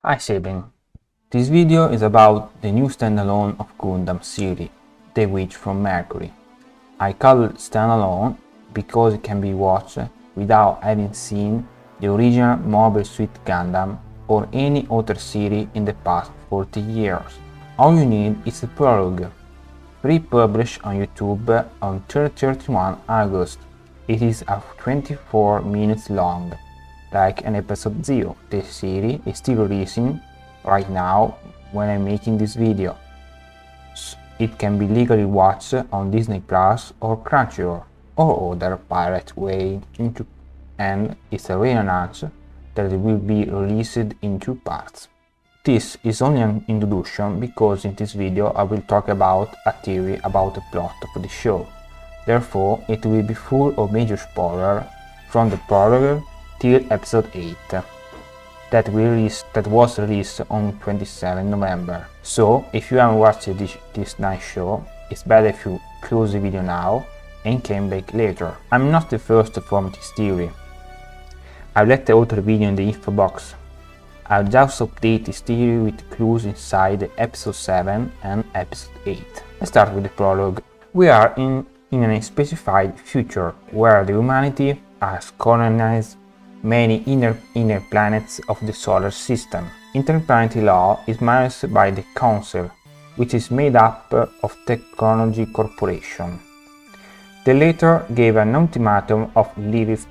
Hi sibling, this video is about the new standalone of Gundam series, The Witch from Mercury. I call it standalone because it can be watched without having seen the original Mobile Suit Gundam or any other series in the past 40 years. All you need is a prologue, pre-published on YouTube on 31 August. It is 24 minutes long. Like an episode 0, the series is still releasing right now when I'm making this video. It can be legally watched on Disney Plus or Crunchyroll or other pirate way, and it's already announced that it will be released in 2 parts. This is only an introduction because in this video I will talk about a theory about the plot of the show. Therefore, it will be full of major spoilers from the prologue till episode 8 that was released on 27 November. So if you haven't watched this nice show, it's better if you close the video now and come back later. I'm not the first to form this theory. I've left the other video in the info box. I'll just update this theory with clues inside episode 7 and episode 8. Let's start with the prologue. We are in an unspecified future where the humanity has colonized many inner planets of the solar system. Interplanetary law is managed by the Council, which is made up of technology corporation. The latter gave an ultimatum of Lilith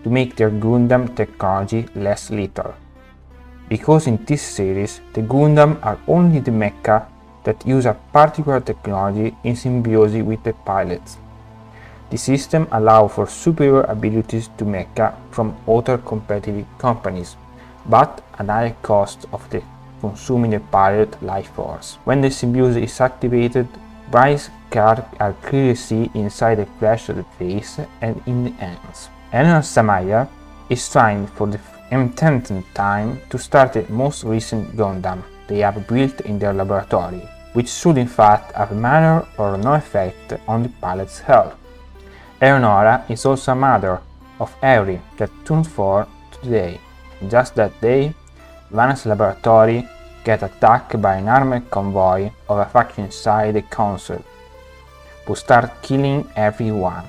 to make their Gundam technology less lethal. Because in this series, the Gundam are only the mecha that use a particular technology in symbiosis with the pilots. The system allows for superior abilities to mecha from other competitive companies, but at high cost of consuming the pilot life force. When the symbiosis is activated, bright sparks are clearly seen inside the flesh of the face and in the hands. Eleanor Samaya is trying for the umpteenth time to start the most recent Gundam they have built in their laboratory, which should in fact have minor or no effect on the pilot's health. Eleonora is also a mother of Harry that turned 4 today. Just that day, Vanna's laboratory gets attacked by an armed convoy of a faction inside the Council, who start killing everyone.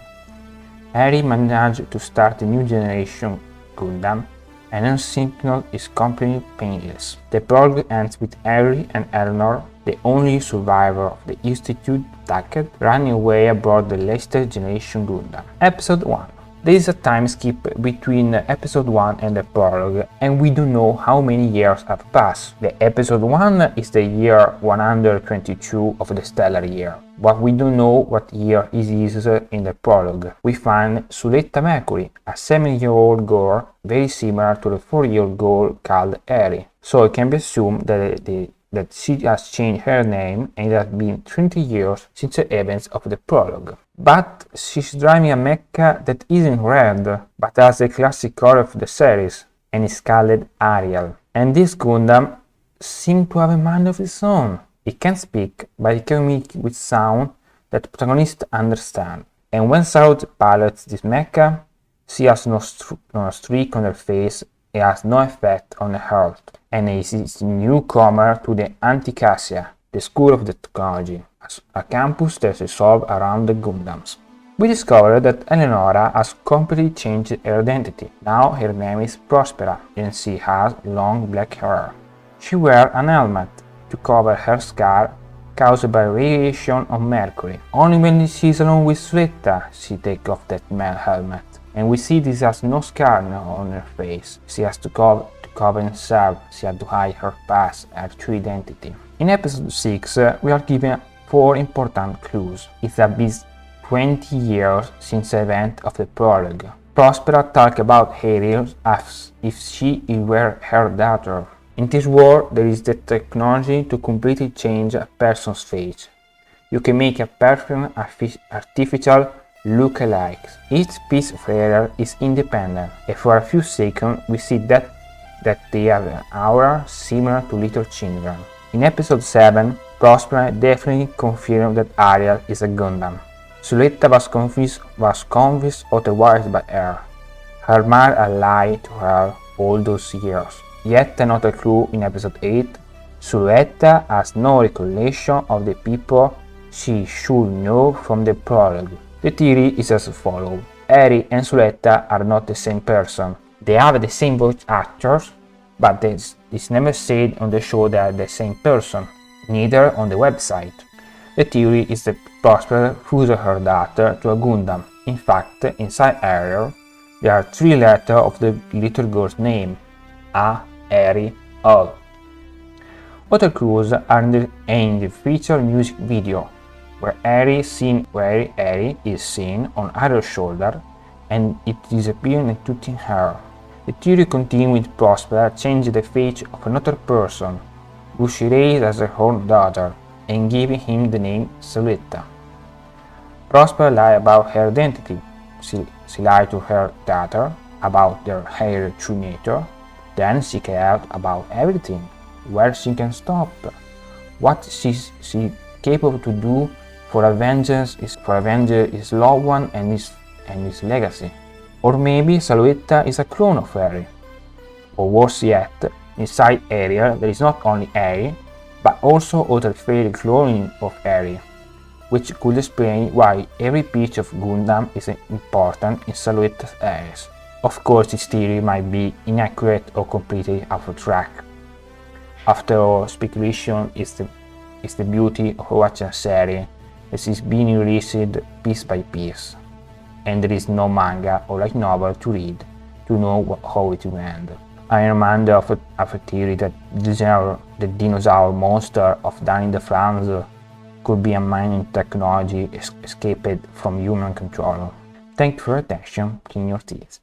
Harry managed to start a new generation Gundam, and her signal is completely painless. The prologue ends with Harry and Eleanor, the only survivor of the Institute attack, running away aboard the latest generation Gundam. Episode 1. There is a time skip between episode 1 and the prologue, and we don't know how many years have passed. The episode 1 is the year 122 of the stellar year, but we don't know what year it is in the prologue. We find Suletta Mercury, a 7-year-old girl very similar to the 4-year-old girl called Eri, so it can be assumed that she has changed her name and it has been 20 years since the events of the prologue. But she's driving a mecha that isn't red, but has the classic color of the series, and is called Ariel. And this Gundam seems to have a mind of its own. It can speak, but it can communicate with sound that protagonists understand. And when Saud pilots this mecha, she has no streak on her face, it has no effect on her health, and is a newcomer to the Anticasia, the school of the technology, a campus that revolves around the Gundams. We discovered that Eleonora has completely changed her identity. Now her name is Prospera, and she has long black hair. She wears an helmet to cover her scar caused by radiation on Mercury. Only when she is alone with Suletta she takes off that helmet, and we see this has no scar now on her face. She has to cover herself, she had to hide her past, her true identity. In episode 6, we are given 4 important clues. It's been 20 years since the event of the prologue. Prospera talks about Ariel as if she were her daughter. In this world, there is the technology to completely change a person's face. You can make a person artificial look-alike. Each piece of hair is independent, and for a few seconds we see that they have an aura similar to little children. In episode 7, Prospera definitely confirmed that Ariel is a Gundam. Suletta was convinced otherwise by her. Her mother had lied to her all those years. Yet another clue in episode 8, Suletta has no recollection of the people she should know from the prologue. The theory is as follows. Eri and Suletta are not the same person. They have the same voice actors, but it's never said on the show they are the same person, neither on the website. The theory is that Prosper fused her daughter to a Gundam. In fact, inside Ariel, there are 3 letters of the little girl's name, A, Eri, O. Other clues are in the featured music video, where Eri is seen on Ariel's shoulder and it disappears into thin air. The theory continues with Prosper changing the face of another person, who she raised as her own daughter, and giving him the name Suletta. Prosper lied about her identity. She lied to her daughter about her true nature, then she cared about everything, where she can stop, what she's capable to do for avenge his loved one and his legacy. Or maybe Suletta is a clone of Eri. Or worse yet, inside Ariel there is not only Eri, but also other failed cloning of Eri, which could explain why every piece of Gundam is important in Suletta's eyes. Of course, this theory might be inaccurate or completely off track. After all, speculation is the beauty of watching a series that is being released piece by piece, and there is no manga or light novel to read to know how it will end. I am reminded of a theory that the dinosaur monster of Danny the France could be a mining technology escaped from human control. Thank you for your attention. Clean your teeth.